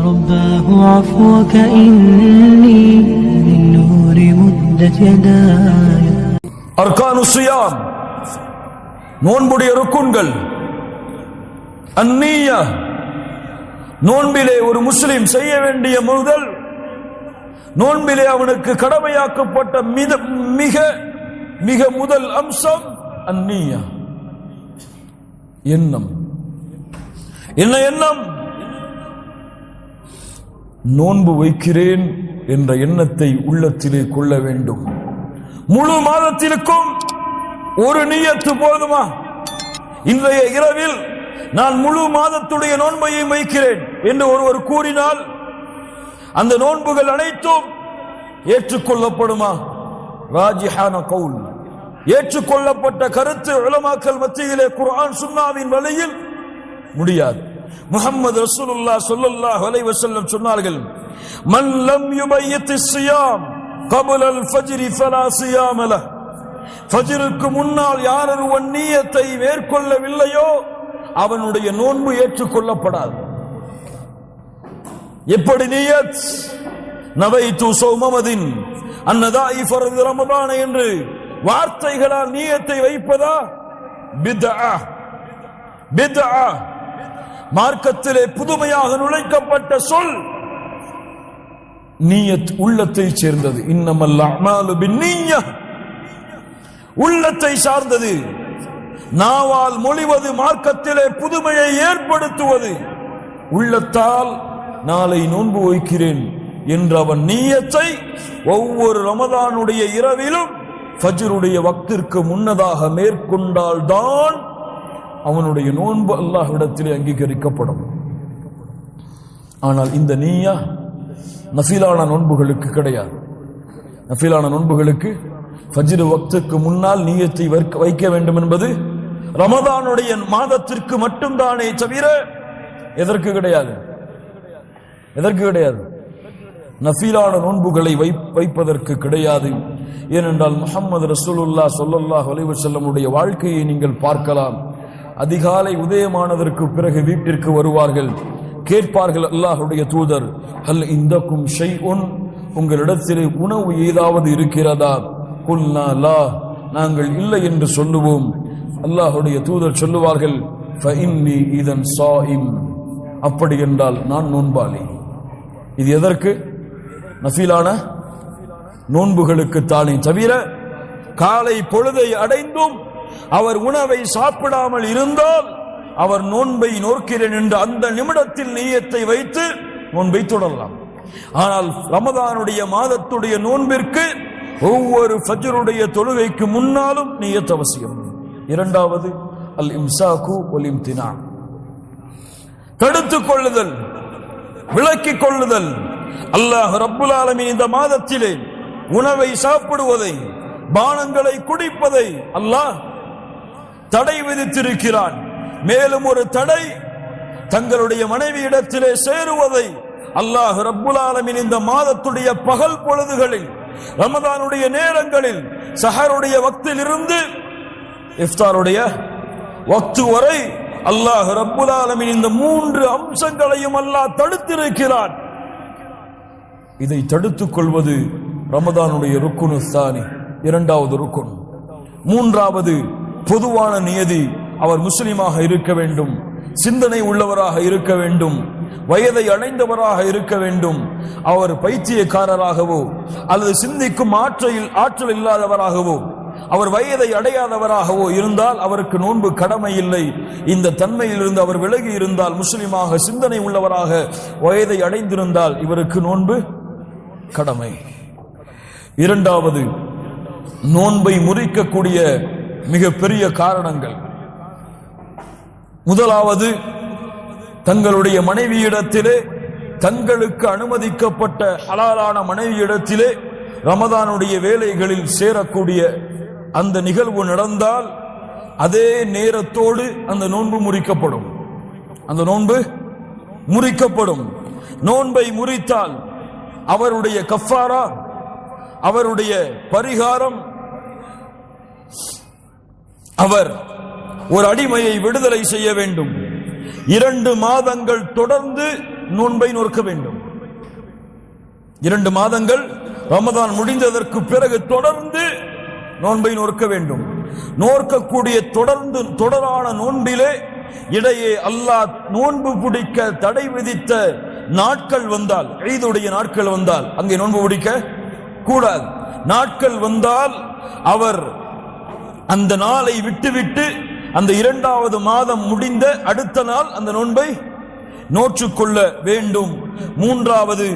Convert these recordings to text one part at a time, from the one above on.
رباه عفوك إني من نور مدت يداي. أركان الصيام நோன்புடைய ருக்குன்கள். அந்நியா நோன்பிலே ஒரு முஸ்லிம் செய்ய வேண்டிய முதல் நோன்பிலே அவனுக்கு கடமையாக்கப்பட்ட மிக மிக முதல் அம்சம் அந்நியா எண்ணம். என்ன எண்ணம்? நோன்பு வைக்கிறேன் என்ற எண்ணத்தை உள்ளத்திலே கொள்ள வேண்டும். முழு மாதத்திற்கும் ஒரு நியத்து போதுமா? இன்றைய இரவில் நான் முழு மாதத்துடைய நோன்பையை வைக்கிறேன் என்று ஒருவர் கூறினால் அந்த நோன்புகள் அனைத்தும் ஏற்றுக்கொள்ளப்படுமா? ராஜிஹான கவுல், ஏற்றுக்கொள்ளப்பட்ட கருத்து உலமாக்கள் மத்தியிலே குர்ஆன் சுன்னாவின் வழியில் முடியாது. முஹம்மது ரசூலுல்லாஹ் ஸல்லல்லாஹு அலைஹி வஸல்லம் சொன்னார்கள், மன் லம் யுபய்யித் ஸியாம் قبل الفجر فلا صيام له. ஃபஜ்ருக்கு முன்னால் யார் ஒருவன் நியத்தை மேற்கொள்ளவில்லையோ அவனுடைய நோன்பு ஏற்றுக்கொள்ளப்படாது. எப்படி நியத்? நவைத்து ஸௌமமதின் அன்னதாஇ ஃபர்து ரமதான் என்று வார்த்தைகளால் நியத்தை வைப்பதா? பித்ஆ. பித்ஆ மார்க்கத்திலே புதுமையாக நுழைக்கப்பட்ட சொல். நியத் உள்ளத்தை சேர்ந்தது. இன்னமல் அஅமாலு பின்னிய்யா, உள்ளத்தை சார்ந்தது. நாவால் மொழிவது மார்க்கத்திலே புதுமையை ஏற்படுத்துவது. உள்ளத்தால் நாளை நோன்பு வைக்கிறேன் என்ற அவன் நியத்தை ஒவ்வொரு ரமதானுடைய இரவிலும் ஃபஜ்ருடைய வக்திற்கு முன்னதாக மேற்கொண்டால் தான் அவனுடைய நோன்பு அல்லாஹ்விடத்திலே அங்கீகரிக்கப்படும். ஆனால் இந்த நிய்யா நஃபிலான நோன்புகளுக்கு கிடையாது. நஃபிலான நோன்புகளுக்கு ஃபஜ்ர் வக்துக்கு முன்னால் நியத்தை வைக்க வேண்டும் என்பது ரமதானுடைய மாதத்திற்கு மட்டும்தானே தவிர எதற்கு கிடையாது. எதற்கு கிடையாது? நஃபிலான நோன்புகளை வைப்பதற்கு கிடையாது. ஏனென்றால் முஹம்மது ரசூலுல்லாஹ் ஸல்லல்லாஹு அலைஹி வஸல்லமுடைய வாழ்க்கையை நீங்கள் பார்க்கலாம். அதிகாலை உதயமானதற்கு பிறகு வீட்டிற்கு வருவார்கள். கேட்பார்கள், அல்லாஹ்வுடைய தூதர், ஹல் இந்தக்கும் ஷைஉன், உங்களிடத்திலே உணவு ஏதாவது இருக்கிறதா? குல்னா லா, நாங்கள் இல்லை என்று சொல்லுவோம். அல்லாஹ்வுடைய தூதர் சொல்லுவார்கள், ஃபஇன்னி இதன் ஸாயிம், அப்படி என்றால் நான் நோன்பாளி. இது எதற்கு? நஃபிலான நோன்புகளுக்கு தானே தவிர காலை பொழுதை அடைந்தும் அவர் உணவை சாப்பிடாமல் இருந்தால் அவர் நோன்பை நோக்கிறேன் என்று அந்த நிமிடத்தில் நியத்தை வைத்து நோன்பை தொடரலாம். ஆனால் ரமதானுடைய மாதத்துடைய நோன்பிற்கு ஒவ்வொரு ஃபஜ்ருடைய தொழுகைக்கு முன்னாலும் நியத் அவசியம். இரண்டாவது அல் இம்சாக்கு வல் இம்தினா, தடுத்துக் கொள்ளுதல், விலக்கிக் கொள்ளுதல். அல்லாஹ் ரப்புல் ஆலமீன் இந்த மாதத்திலே உணவை சாப்பிடுவதை, பானங்களை குடிப்பதை அல்லாஹ் தடை விதித்திருக்கிறான். மேலும் ஒரு தடை, தங்களுடைய மனைவியிடத்திலே சேருவதை அல்லாஹ் ரப்புல் ஆலமீன் இந்த மாதத்துடைய பகல் பொழுதுகளில், ரமதானுடைய நேரங்களில், சஹருடைய வக்தில் இருந்து இஃப்தாருடைய வக்து வரை அல்லாஹ் ரப்புல் ஆலமீன் இந்த மூன்று அம்சங்களையும் அல்லாஹ் தடுத்திருக்கிறான். இதை தடுத்துக் கொள்வது ரமதானுடைய ருக்குனு சானி, இரண்டாவது ருக்குன். மூன்றாவது பொதுவான நியதி, அவர் முஸ்லிமாக இருக்க வேண்டும், சிந்தனை உள்ளவராக இருக்க வேண்டும், வயதை அடைந்தவராக இருக்க வேண்டும். அவர் பைத்தியக்காரராகவோ அல்லது சிந்திக்கும் ஆற்றல் இல்லாதவராகவோ அவர் வயதை அடையாதவராகவோ இருந்தால் அவருக்கு நோன்பு கடமை இல்லை. இந்த தன்மையிலிருந்து அவர் விலகி இருந்தால், முஸ்லிமாக சிந்தனை உள்ளவராக வயதை அடைந்திருந்தால் இவருக்கு நோன்பு கடமை. இரண்டாவது, நோன்பை முறிக்கக்கூடிய மிக பெரிய காரணங்கள். முதலாவது, தங்களுடைய மனைவியிடத்திலே, தங்களுக்கு அனுமதிக்கப்பட்ட ஹலாலான மனைவியிடத்திலே ரமதானுடைய வேலைகளில் சேரக்கூடிய அந்த நிகழ்வு நடந்தால் அதே நேரத்தோடு அந்த நோன்பு முறிக்கப்படும். அந்த நோன்பு முறிக்கப்படும். நோன்பை முறித்தால் அவருடைய கஃபாரா, அவருடைய பரிகாரம், அவர் ஒரு அடிமையை விடுதலை செய்ய வேண்டும். 2 மாதங்கள் தொடர்ந்து நோன்பை நோக்க வேண்டும். 2 மாதங்கள் ரமதான் முடிந்ததற்கு பிறகு தொடர்ந்து நோன்பை நோக்க வேண்டும். நோக்கக்கூடிய தொடரான நோன்பிலே இடையே அல்லாஹ் நோன்பு பிடிக்க தடை விதித்த நாட்கள் வந்தால், ஈதுடைய நாட்கள் வந்தால் அங்கே நோன்பு பிடிக்க கூடாது. நாட்கள் வந்தால் அவர் அந்த நாளை விட்டுவிட்டு அந்த 2வது மாதம் முடிந்த அடுத்த நாள் அந்த நோன்பை நோற்றுக்கொள்ள வேண்டும். 3வது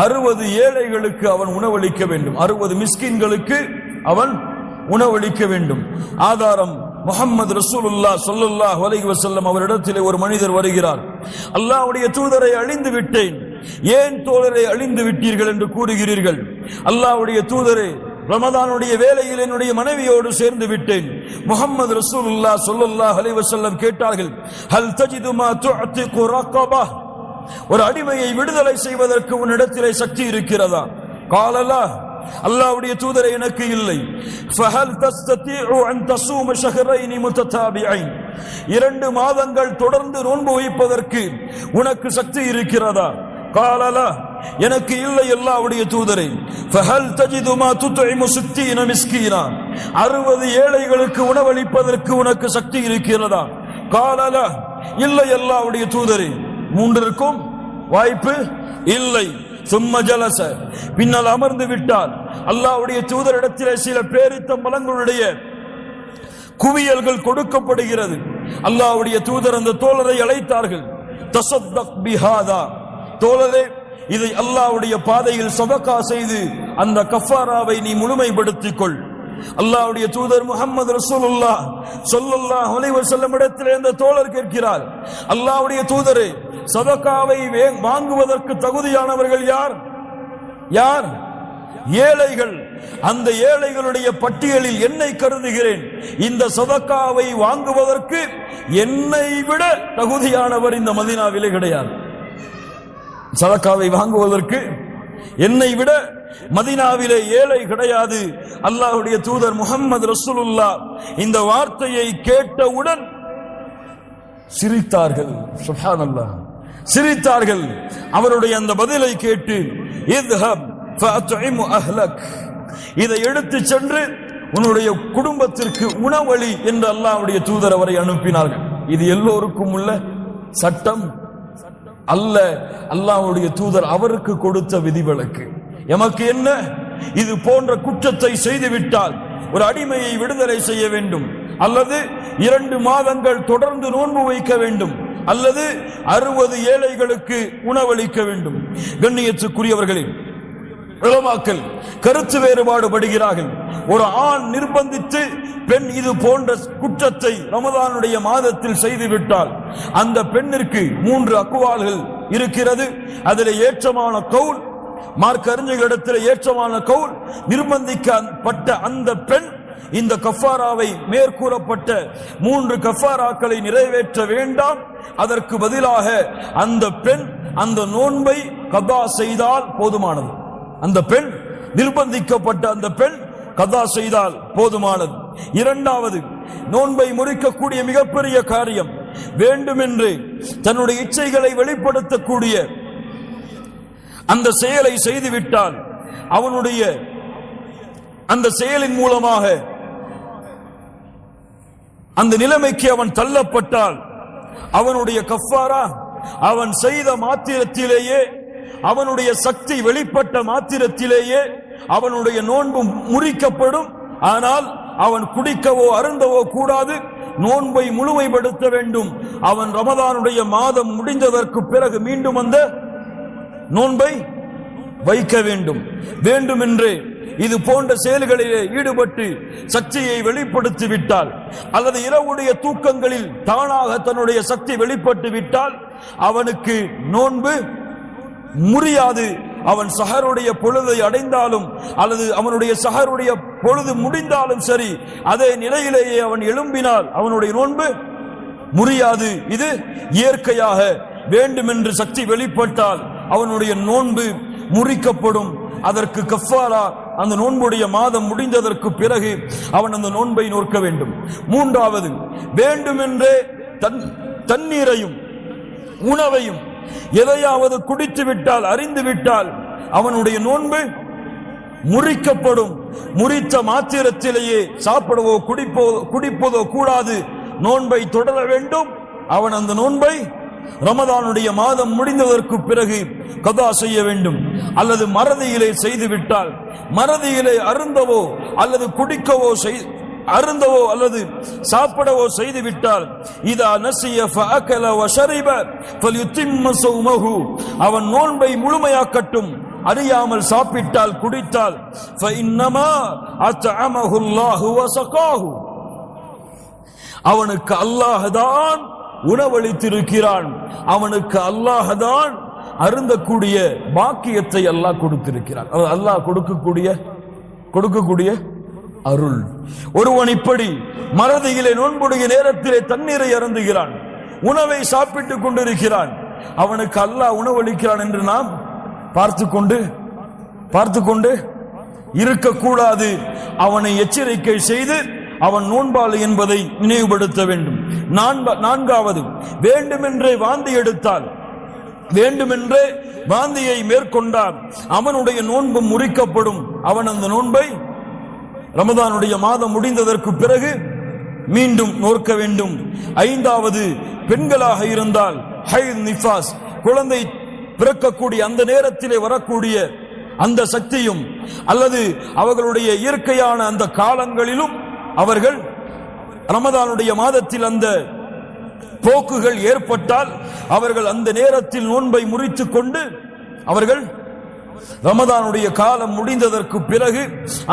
60 ஏழைகளுக்கு அவன் உணவளிக்க வேண்டும். 60 மிஸ்கின்களுக்கு அவன் உணவளிக்க வேண்டும். ஆதாரம் முஹம்மது ரசூலுல்லாஹ் ஸல்லல்லாஹு அலைஹி வஸல்லம் அவரிடத்திலே ஒரு மனிதர் வருகிறார். அல்லாஹ்வுடைய தூதரை அழிந்து விட்டேன், ஏன் தோழரை அழிந்து விட்டீர்கள் என்று கூறுகிறீர்கள்? அல்லாஹ்வுடைய தூதரே, ரமதானுடைய வேளையில் என்னுடைய மனைவியோடு சேர்ந்து விட்டேன். முஹம்மது ரசூலுல்லாஹ் ஸல்லல்லாஹு அலைஹி வஸல்லம் கேட்டார்கள், ஹல் தஜிது மா துஅதிகு ரகபா, ஒரு அடிமையை விடுதலை செய்வதற்கு உன்னிடத்திலே சக்தி இருக்கிறதா? காலலா, அல்லாஹ்வுடைய தூதரே எனக்கு இல்லை. ஃபஹல் தஸ்ததீஉ அன் தஸூம ஷஹரைன் முத்ததாபிஐன், 2 மாதங்கள் தொடர்ந்து நோன்பு வைப்பதற்கு உனக்கு சக்தி இருக்கிறதா? காலலா, எனக்கு இல்லை அல்லாஹ்வுடைய தூதரே. ஃபஹல் தஜிது மா துத்இமு 60 மிஸ்கீனா, 60 ஏழைகளுக்கு உணவளிப்பதற்கு உனக்கு சக்தி இருக்கிறதா? காலலா, இல்லை அல்லாஹ்வுடைய தூதரே. 3ற்கும் வாய்ப்பு இல்லை. சும்ம ஜலச, பின்னால் அமர்ந்து விட்டால் அல்லாஹ்வுடைய தூதரிடத்திலே சில பேரித்தம்பழங்களுடைய குவியல்கள் கொடுக்கப்படுகிறது. அல்லாஹ்வுடைய தூதர் அந்த தோழரை அழைத்தார்கள். தஸத்தக் பிஹாதா, தோழரே, இதை அல்லாஹ்வுடைய பாதையில் சதகா செய்து அந்த கஃபாராவை நீ முழுமைப்படுத்திக் கொள். அல்லாஹ்வுடைய தூதர் முஹம்மது ரசூலுல்லாஹ் ஸல்லல்லாஹு அலைஹி வஸல்லம் இடத்திலே இந்த தோழர் கேட்கிறார், அல்லாஹ்வுடைய தூதரே, சதகாவை வாங்குவதற்கு தகுதியானவர்கள் யார்? யார்? ஏழைகள். அந்த ஏழைகளுடைய பட்டியலில் என்னை கருதுகிறேன். இந்த சதகாவை வாங்குவதற்கு என்னை விட தகுதியானவர் இந்த மதீனாவிலே கிடையாது. சதகாவை வாங்குவதற்கு என்னை விட மதீனாவிலே ஏழை கிடையாது. அல்லாஹ்வுடைய தூதர் முஹம்மது ரசூலுல்லாஹ் இந்த வார்த்தையை கேட்டவுடன் சிரித்தார்கள். சுப்ஹானல்லாஹ், சிரித்தார்கள். அவருடைய அந்த பதிலை கேட்டு, இத்ஹப் ஃபஅத்இமு அஹ்லக், இதை எடுத்து சென்று உன்னுடைய குடும்பத்திற்கு உணவளி என்று அல்லாஹ்வுடைய தூதர் அவரை அனுப்பினார்கள். இது எல்லோருக்கும் உள்ள சட்டம் அல்ல, அல்லாஹ்வுடைய தூதர் அவருக்கு கொடுத்த விதிவிலக்கு. எமக்கு என்ன? இது போன்ற குற்றத்தை செய்துவிட்டால் ஒரு அடிமையை விடுதலை செய்ய வேண்டும், அல்லது 2 மாதங்கள் தொடர்ந்து நோன்பு வைக்க வேண்டும், அல்லது 60 ஏழைகளுக்கு உணவளிக்க வேண்டும். கண்ணியத்துக்குரியவர்களே, உலமாக்கள் கருத்து வேறுபாடு படுகிறார்கள். ஒரு ஆண் நிர்பந்தித்து பெண் இது போன்ற குற்றத்தை ரமதானுடைய மாதத்தில் செய்துவிட்டால் அந்த பெண்ணிற்கு 3 அக்வால்கள் இருக்கிறது. அதில் ஏற்றமான கவுல், மார்க்க அறிஞர்களிடத்தில் ஏற்றமான கவுல், நிர்பந்திக்கப்பட்ட அந்த பெண் இந்த கஃபாராவை மேற்கூறப்பட்ட 3 கஃபாராக்களை நிறைவேற்ற வேண்டாம், அதற்கு பதிலாக அந்த பெண் அந்த நோன்பை கதா செய்தால் போதுமானது. அந்த பெண் நிர்பந்திக்கப்பட்ட அந்த பெண் கதா செய்தால் போதுமானது. 2வது, நோன்பை முறிக்கக்கூடிய மிகப்பெரிய காரியம், வேண்டுமென்று தன்னுடைய இச்சைகளை வெளிப்படுத்தக்கூடிய அந்த செயலை செய்துவிட்டால், அவனுடைய அந்த செயலின் மூலமாக அந்த நிலைமைக்கு அவன் தள்ளப்பட்டால் அவனுடைய கஃபாரா அவன் செய்த மாத்திரத்திலேயே, அவனுடைய சக்தி வெளிப்பட்ட மாத்திரத்திலேயே அவனுடைய நோன்பு முறிக்கப்படும். ஆனால் அவன் குடிக்கவோ அருந்தவோ கூடாது, நோன்பை முழுமைப்படுத்த வேண்டும். அவன் ரமதானுடைய மாதம் முடிந்ததற்கு பிறகு மீண்டும் அந்த நோன்பை வைக்க வேண்டும். வேண்டுமென்றே இது போன்ற செயல்களிலே ஈடுபட்டு சக்தியை வெளிப்படுத்தி விட்டால், அல்லது இரவுடைய தூக்கங்களில் தானாக தன்னுடைய சக்தி வெளிப்பட்டு விட்டால் அவனுக்கு நோன்பு முறியாது. அவன் சஹருடைய பொழுதை அடைந்தாலும் அல்லது அவனுடைய சஹருடைய பொழுது முடிந்தாலும் சரி, அதே நிலையிலேயே அவன் எழும்பினால் அவனுடைய நோன்பு முறியாது. இது இயற்கையாக வேண்டுமென்று சக்தி வெளிப்பட்டால் அவனுடைய நோன்பு முறிக்கப்படும். அதற்கு கஃபாரா அந்த நோன்புடைய மாதம் முடிந்ததற்கு பிறகு அவன் அந்த நோன்பை நோக்க வேண்டும். 3வது, வேண்டுமென்றே தண்ணீரையும் உணவையும் எதையாவது குடித்து விட்டால், அறிந்து விட்டால் அவனுடைய நோன்பு முறிக்கப்படும். முறித்த மாத்திரத்திலேயே சாப்பிடவோ குடிப்பதோ கூடாது. நோன்பை தொடர வேண்டும். அவன் அந்த நோன்பை ரமதானுடைய மாதம் முடிந்ததற்கு பிறகு கதா செய்ய வேண்டும். அல்லது மறதியிலே செய்துவிட்டால், மறதியிலே அருந்தவோ அல்லது குடிக்கவோ அருந்தவோ அல்லது சாப்பிடவோ செய்துவிட்டால், இதா நசிய ஃபஅகல வஷரிப ஃபல்யுத்திம்ம ஸௌமஹு, அவன் நோன்பை முழுமையாக்கட்டும். அறியாமல் சாப்பிட்டால், குடித்தால், ஃபஇன்னமா அத்அமஹு அல்லாஹு வஸகாஹு, அவனுக்கு அல்லாஹ் தான் உணவளித்திருக்கிறான். அவனுக்கு அல்லாஹ் தான் அருந்தக்கூடிய பாக்கியத்தை அல்லாஹ் கொடுத்திருக்கிறான். அல்லாஹ் கொடுக்கக்கூடிய அருள். ஒருவன் இப்படி மறதியிலே நோன்புடைய நேரத்திலே தண்ணீரை அருந்துகிறான், உணவை சாப்பிட்டுக் கொண்டிருக்கிறான், அவனுக்கு அல்லாஹ் உணவளிக்கிறான் என்று நாம் பார்த்து கொண்டு இருக்கக்கூடாது. அவனை எச்சரிக்கை செய்து அவன் நோன்பாளி என்பதை நினைவுபடுத்த வேண்டும். நான்காவது, வேண்டுமென்றே வாந்தி எடுத்தால், வேண்டுமென்றே வாந்தியை மேற்கொண்டால் அவனுடைய நோன்பு முறிக்கப்படும். அவன் அந்த நோன்பை ரமதானுடைய மாதம் முடிந்ததற்கு பிறகு மீண்டும் நோக்க வேண்டும். ஐந்தாவது, பெண்களாக இருந்தால் ஹைத், நிஃபாஸ், குழந்தை பிறக்கக்கூடிய அந்த நேரத்திலே வரக்கூடிய அந்த சக்தியும் அல்லது அவர்களுடைய இயற்கையான அந்த காலங்களிலும் அவர்கள் ரமதானுடைய மாதத்தில் அந்த போக்குகள் ஏற்பட்டால் அவர்கள் அந்த நேரத்தில் நோன்பை முறித்துக் கொண்டு அவர்கள் ரமதானுடைய காலம் முடிந்ததற்கு பிறகு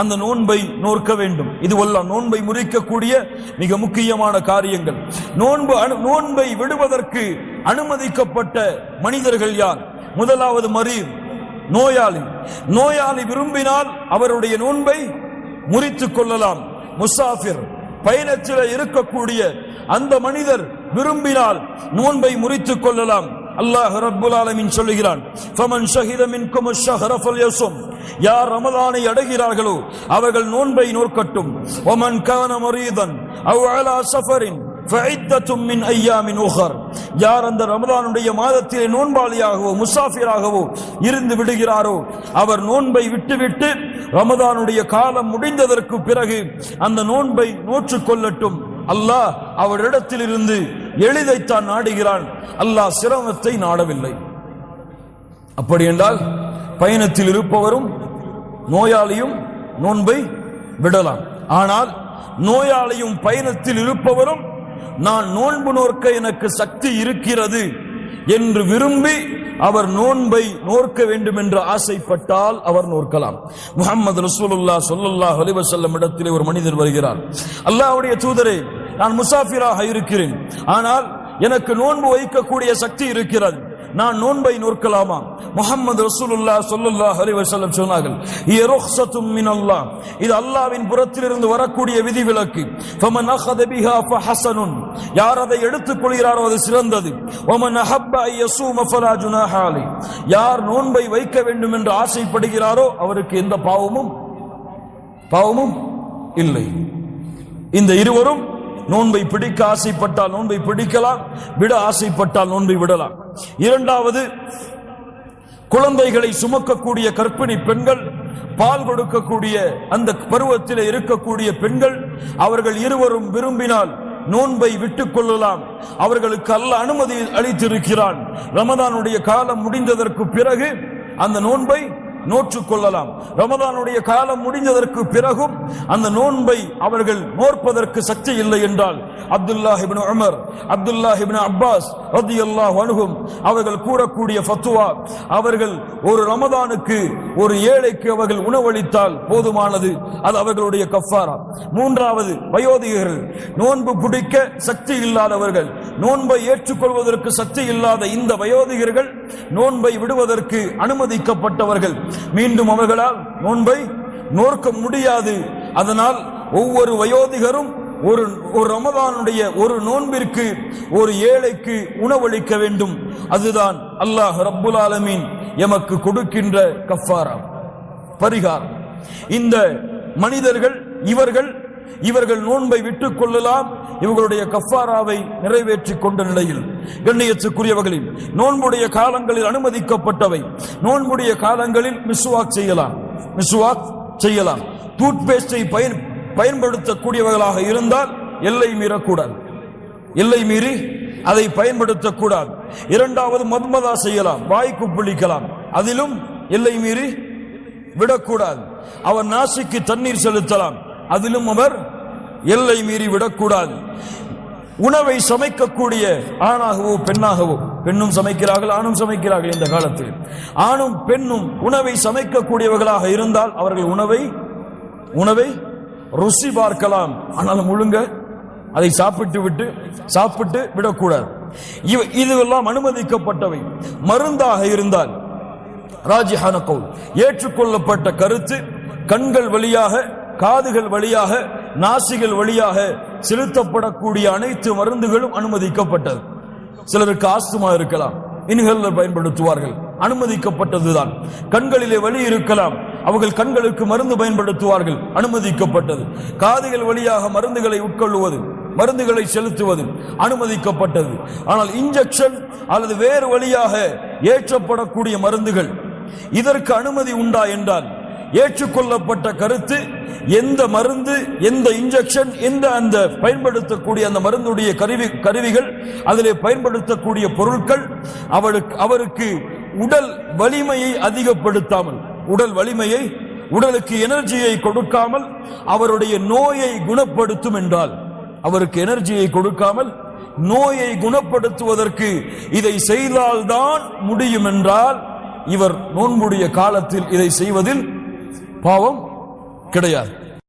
அந்த நோன்பை நோக்க வேண்டும். இதுவெல்லாம் நோன்பை முறிக்கக்கூடிய மிக முக்கியமான காரியங்கள். நோன்பை விடுவதற்கு அனுமதிக்கப்பட்ட மனிதர்கள் யார்? முதலாவது மரீத், நோயாளி. நோயாளி விரும்பினால் அவருடைய நோன்பை முறித்துக் கொள்ளலாம். முசாஃபிர், பயணத்தில் இருக்கக்கூடிய அந்த மனிதர் விரும்பினால் நோன்பை முறித்துக் கொள்ளலாம். அல்லாஹ் ரப்புல் ஆலமீன் சொல்லுகிறான், ஃபமன் ஷஹித மின்கும் அஷ்-ஷஹ்ர ஃபல்யஸும், யார் ரமலானை அடைகிறார்களோ அவர்கள் நோன்பை நோக்கட்டும். வமன் கான மரீதன் அவ் அலா ஸஃபரின் ஃபஇத்தத்தும் மின் அய்யாமின் உஹர், யார் அந்த ரமலானுடைய மாதத்திலே நோன்பாளியாகவோ முசாஃபிராகவோ இருந்து விடுகிறாரோ அவர் நோன்பை விட்டுவிட்டு ரமலானுடைய காலம் முடிந்ததற்கு பிறகு அந்த நோன்பை நோற்றுக் கொள்ளட்டும். அல்லாஹ் அவரிடத்தில் இருந்து எளிதைத்தான் நாடுகிறான், அல்லாஹ் சிரமத்தை நாடவில்லை. அப்படி என்றால் பயணத்தில் இருப்பவரும் நோயாளியும் நோன்பை விடலாம். ஆனால் நோயாளியும் பயணத்தில் இருப்பவரும் நான் நோன்பு நோக்க எனக்கு சக்தி இருக்கிறது என்று விரும்பி அவர் நோன்பை நோக்க வேண்டும் என்று ஆசைப்பட்டால் அவர் நோக்கலாம். முஹம்மது ரசூலுல்லாஹ் ஸல்லல்லாஹு அலைஹி வஸல்லம் இடத்திலே ஒரு மனிதர் வருகிறார். அல்லாஹ்வுடைய தூதரே, நான் முசாஃபிராக இருக்கிறேன், ஆனால் எனக்கு நோன்பு வைக்கக்கூடிய சக்தி இருக்கிறது, நான் நோன்பை நோக்கலாமா? முஹம்மது ரசூலுல்லாஹ் ஸல்லல்லாஹு அலைஹி வஸல்லம் சொன்னார்கள், இய ருக்ஸத்தும் மினல்லாஹ், இது அல்லாஹ்வின் புறத்திலிருந்து வரக்கூடிய விதிவிலக்கு. ஃபமன் அഖத பிஹா ஃபஹஸனுன், யார் அதை எடுத்துக் கொள்கிறாரோ அது சிறந்தது. வமன் அஹப்ப அய்யஸூம ஃபலா ஜுனாஹ அலைஹி, யார் நோன்பை வைக்க வேண்டும் என்று ஆசைப்படுகிறாரோ அவருக்கு எந்த பாவமும் இல்லை. இந்த இருவரும் நோன்பை பிடிக்க ஆசைப்பட்டால் நோன்பை பிடிக்கலாம், விட ஆசைப்பட்டால் நோன்பை விடலாம். இரண்டாவது, குழந்தைகளை சுமக்கக்கூடிய கர்ப்பிணி பெண்கள், பால் கொடுக்கக்கூடிய அந்த பருவத்தில் இருக்கக்கூடிய பெண்கள், அவர்கள் இருவரும் விரும்பினால் நோன்பை விட்டுக் கொள்ளலாம். அவர்களுக்கு அல்லாஹ் அனுமதி அளித்திருக்கிறான். ரமதானுடைய காலம் முடிந்ததற்கு பிறகு அந்த நோன்பை நோற்றுக் கொள்ளலாம். ரமதானுடைய காலம் முடிந்ததற்கு பிறகும் அந்த நோன்பை அவர்கள் நோற்பதற்கு சக்தி இல்லை என்றால் அப்துல்லாஹ் இப்னு உமர், அப்துல்லாஹ் இப்னு அப்பாஸ் ரலியல்லாஹு அன்ஹும் அவர்கள் கூறக்கூடிய ஃபத்வா, அவர்கள் ஒரு ரமதானுக்கு ஒரு ஏழைக்கு அவர்கள் உணவளித்தால் போதுமானது, அது அவர்களுடைய கஃபாரா. மூன்றாவது, வயோதிகர்கள், நோன்பு பிடிக்க சக்தி இல்லாதவர்கள், நோன்பை ஏற்றுக்கொள்வதற்கு சக்தி இல்லாத இந்த வயோதிகர்கள் நோன்பை விடுவதற்கு அனுமதிக்கப்பட்டவர்கள். மீண்டும் அவர்களால் நோன்பை நோக்க முடியாது. அதனால் ஒவ்வொரு வயோதிகரும் ஒரு ரமதானுடைய ஒரு நோன்பிற்கு ஒரு ஏழைக்கு உணவளிக்க வேண்டும். அதுதான் அல்லாஹ் ரப்புல் ஆலமீன் எமக்கு கொடுக்கின்ற கஃபாரா, பரிகாரம். இந்த மனிதர்கள் இவர்கள் நோன்பை விட்டுக் கொள்ளலாம், இவர்களுடைய கஃபாராவை நிறைவேற்றிக் கொண்ட நிலையில். கண்ணியத்துக்குரியவர்களில் நோன்புடைய காலங்களில் அனுமதிக்கப்பட்டவை. நோன்புடைய காலங்களில் மிஸ்வாக் செய்யலாம். டூத் பேஸ்டை பயன்படுத்தக்கூடியவர்களாக இருந்தால் எல்லை மீறக்கூடாது, எல்லை மீறி அதை பயன்படுத்தக்கூடாது. இரண்டாவது மத்மதா செய்யலாம், வாய்க்கு பிடிக்கலாம், அதிலும் எல்லை மீறி விடக்கூடாது. அவர் நாசிக்கு தண்ணீர் செலுத்தலாம், அதிலும் அவர் எல்லை மீறி விடக்கூடாது. உணவை சமைக்கக்கூடிய ஆணாகவோ பெண்ணாகவோ, பெண்ணும் சமைக்கிறார்கள் ஆணும் சமைக்கிறார்கள். இந்த காலத்தில் ஆணும் பெண்ணும் உணவை சமைக்கக்கூடியவர்களாக இருந்தால் அவர்கள் உணவை ருசி பார்க்கலாம், ஆனால் முழுங்க அதை சாப்பிட்டு விடக்கூடாது. இதுவெல்லாம் அனுமதிக்கப்பட்டவை. மருந்தாக இருந்தால் ராஜிஹான கவுல், ஏற்றுக்கொள்ளப்பட்ட கருத்து, கண்கள் வழியாக, காதுகள் வழியாக, நாசிகள் வழியாக செலுத்தப்படக்கூடிய அனைத்து மருந்துகளும் அனுமதிக்கப்பட்டது. சிலருக்கு ஆஸ்துமா இருக்கலாம், இன்ஹேலர் பயன்படுத்துவார்கள், அனுமதிக்கப்பட்டதுதான். கண்களிலே வலி இருக்கலாம், அவர்கள் கண்களுக்கு மருந்து பயன்படுத்துவார்கள், அனுமதிக்கப்பட்டது. காதுகள் வழியாக மருந்துகளை உட்கொள்வது, மருந்துகளை செலுத்துவது அனுமதிக்கப்பட்டது. ஆனால் இன்ஜெக்ஷன் அல்லது வேறு வழியாக ஏற்றப்படக்கூடிய மருந்துகள், இதற்கு அனுமதி உண்டா என்றால் ஏற்றுக்கொள்ளப்பட்ட கருத்து, எந்த மருந்து, எந்த இன்ஜெக்ஷன், எந்த அந்த பயன்படுத்தக்கூடிய அந்த மருந்துடைய கருவிகள், அதிலே பயன்படுத்தக்கூடிய பொருட்கள் அவருக்கு உடல் வலிமையை அதிகப்படுத்தாமல், உடலுக்கு எனர்ஜியை கொடுக்காமல் அவருடைய நோயை குணப்படுத்தும் என்றால், அவருக்கு எனர்ஜியை கொடுக்காமல் நோயை குணப்படுத்துவதற்கு இதை செய்தால்தான் முடியும் என்றால், இவர் நோன்புடைய காலத்தில் இதை செய்வதில் பாவம் கிடையாது.